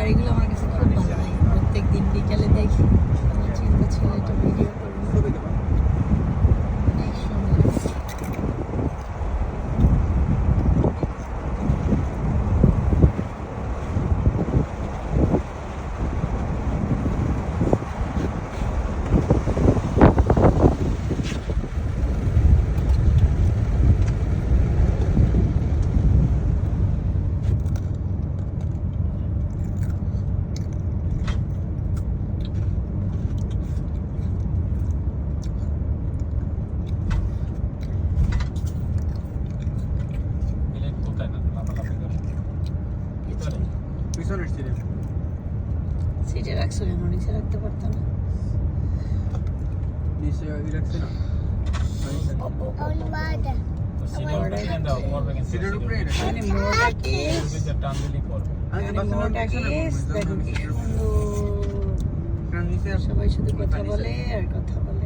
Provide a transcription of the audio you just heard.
গাড়িগুলো আমার কাছে খুব ভালো লাগে, প্রত্যেক দিন বিকালে দেখি। আমার চিন্তা ছিল এটা ভিডিও করবো, অনেক সুন্দর। সিটে রাখছো কেন? নিচে রাখতে পারতো না? সবাই শুধু কথা বলে আর কথা বলে।